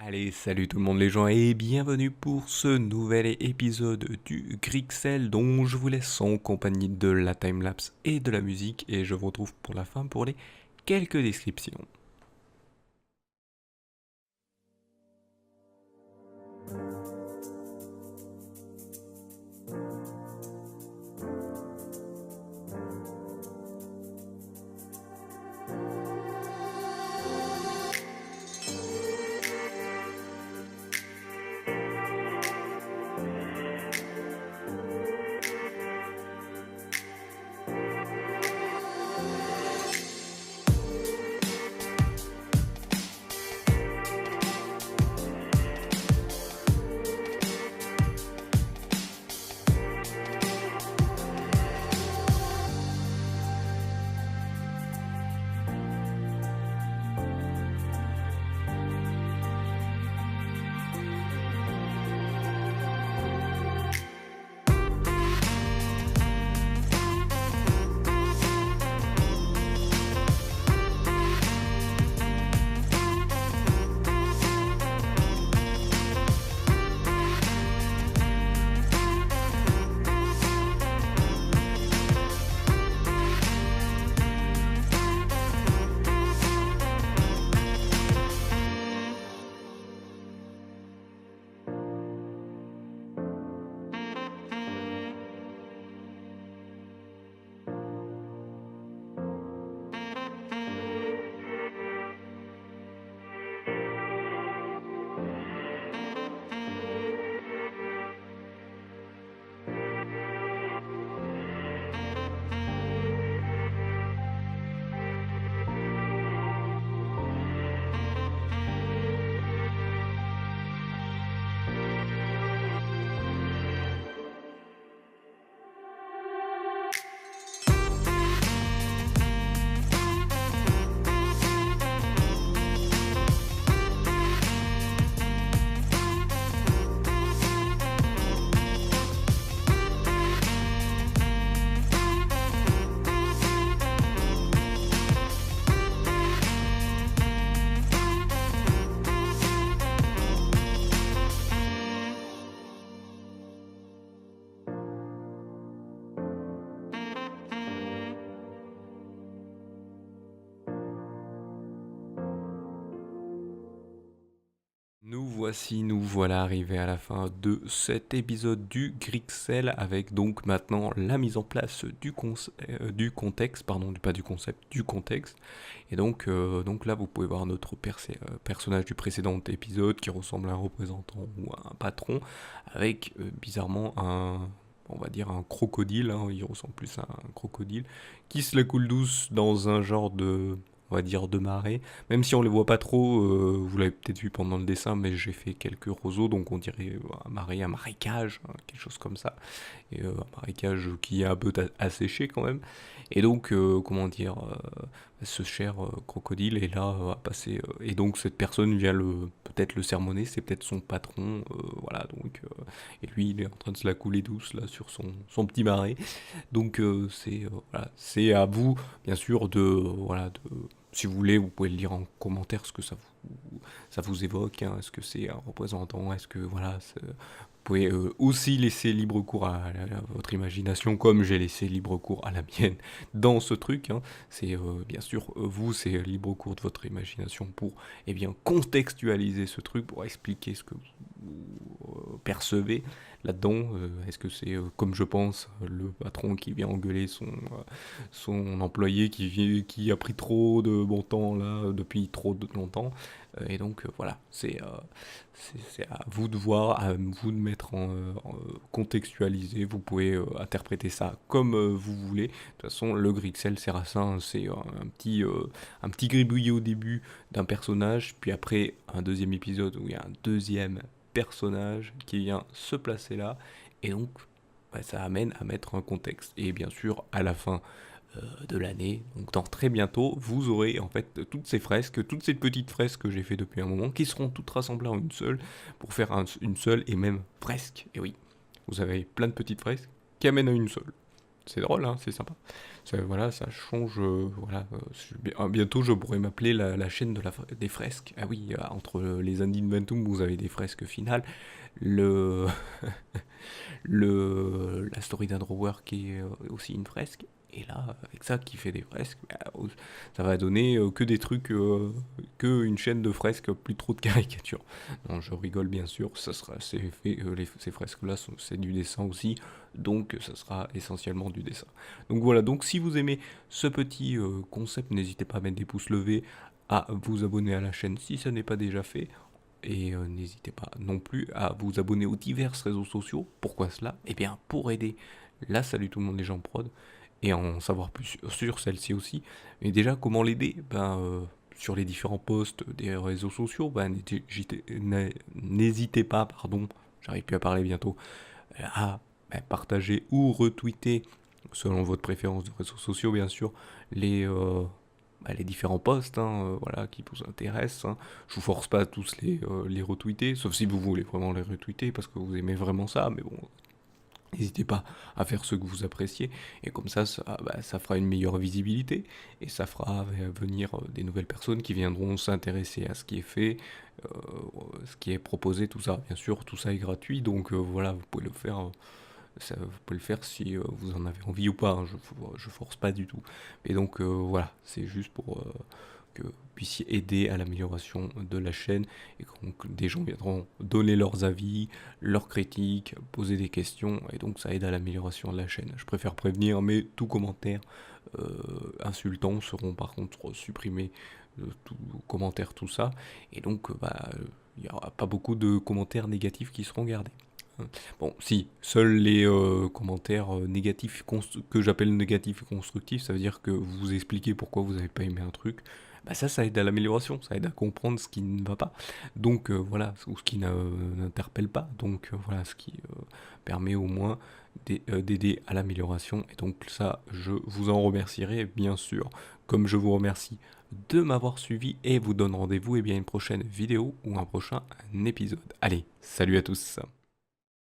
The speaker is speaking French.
Allez, salut tout le monde les gens et bienvenue pour ce nouvel épisode du Grixel dont je vous laisse en compagnie de la timelapse et de la musique et je vous retrouve pour la fin pour les quelques descriptions. Nous voilà arrivés à la fin de cet épisode du Grixel avec donc maintenant la mise en place du contexte, pardon, pas du concept, du contexte. Et donc là vous pouvez voir notre personnage du précédent épisode qui ressemble à un représentant ou à un patron avec bizarrement on va dire un crocodile, hein, il ressemble plus à un crocodile, qui se la coule douce dans un genre de, on va dire, de marée. Même si on les voit pas trop, vous l'avez peut-être vu pendant le dessin, mais j'ai fait quelques roseaux, donc on dirait un marécage, hein, quelque chose comme ça. Et un marécage qui est un peu asséché quand même. Et donc, comment dire, ce cher crocodile est là à passer. Et donc cette personne vient peut-être le sermonner, c'est peut-être son patron, voilà. Donc, et lui, il est en train de se la couler douce là sur son petit marais. Donc voilà, c'est à vous, bien sûr, voilà, si vous voulez, vous pouvez le lire en commentaire ce que ça vous évoque. Hein. Est-ce que c'est un représentant? Est-ce que voilà, vous pouvez aussi laisser libre cours à votre imagination, comme j'ai laissé libre cours à la mienne dans ce truc. Hein. C'est bien sûr vous, c'est libre cours de votre imagination pour contextualiser ce truc, pour expliquer ce que vous percevez là-dedans. Est-ce que c'est, comme je pense, le patron qui vient engueuler son employé qui a pris trop de bon temps là depuis trop de longtemps? Et donc voilà, c'est à vous de voir, à vous de mettre contextualiser. Vous pouvez interpréter ça comme vous voulez. De toute façon, le Grixel sert à ça. Hein. C'est un petit gribouillis au début d'un personnage, puis après un deuxième épisode où il y a un deuxième personnage qui vient se placer là, et donc ça amène à mettre un contexte. Et bien sûr, à la fin de l'année, donc dans très bientôt, vous aurez en fait toutes ces fresques, toutes ces petites fresques que j'ai fait depuis un moment, qui seront toutes rassemblées en une seule, pour faire une seule et même fresque. Et oui, vous avez plein de petites fresques qui amènent à une seule. C'est drôle, hein, c'est sympa. Voilà, ça change. Voilà, bientôt, je pourrais m'appeler la chaîne des fresques. Ah oui, entre les Indie Inventum, vous avez des fresques finales. Le, la story d'un drawer qui est aussi une fresque. Et là, avec ça qui fait des fresques, bah, ça va donner que des trucs, que une chaîne de fresques, plus trop de caricatures. Non, je rigole bien sûr, c'est fait, ces fresques-là, c'est du dessin aussi, donc ça sera essentiellement du dessin. Donc voilà, donc si vous aimez ce petit concept, n'hésitez pas à mettre des pouces levés, à vous abonner à la chaîne si ce n'est pas déjà fait. Et n'hésitez pas non plus à vous abonner aux divers réseaux sociaux. Pourquoi cela? Eh bien, pour aider la Salut tout le monde les gens prod et en savoir plus sur celle-ci aussi. Mais déjà, comment l'aider? Sur les différents posts des réseaux sociaux, n'hésitez pas, pardon, j'arrive plus à parler bientôt, à partager ou retweeter, selon votre préférence de réseaux sociaux bien sûr, les différents posts, hein, voilà, qui vous intéressent, hein. Je vous force pas à tous les retweeter, sauf si vous voulez vraiment les retweeter parce que vous aimez vraiment ça, mais bon, n'hésitez pas à faire ce que vous appréciez, et comme ça fera une meilleure visibilité, et ça fera venir des nouvelles personnes qui viendront s'intéresser à ce qui est fait, euh, ce qui est proposé, tout ça. Bien sûr, tout ça est gratuit, donc voilà, vous pouvez le faire. Vous pouvez le faire si vous en avez envie ou pas, hein, je force pas du tout. Et donc voilà, c'est juste pour que vous puissiez aider à l'amélioration de la chaîne, et donc des gens viendront donner leurs avis, leurs critiques, poser des questions, et donc ça aide à l'amélioration de la chaîne. Je préfère prévenir, mais tout commentaire insultant seront par contre supprimés, tout commentaire, tout ça, et donc il n'y aura pas beaucoup de commentaires négatifs qui seront gardés. Bon, si, seuls les commentaires négatifs, que j'appelle négatifs et constructifs, ça veut dire que vous expliquez pourquoi vous n'avez pas aimé un truc, bah ça aide à l'amélioration, ça aide à comprendre ce qui ne va pas, donc voilà, ou ce qui n'interpelle pas, donc voilà, ce qui permet au moins d'aider à l'amélioration, et donc ça, je vous en remercierai bien sûr, comme je vous remercie de m'avoir suivi, et vous donne rendez-vous et bien une prochaine vidéo ou un prochain épisode. Allez, salut à tous.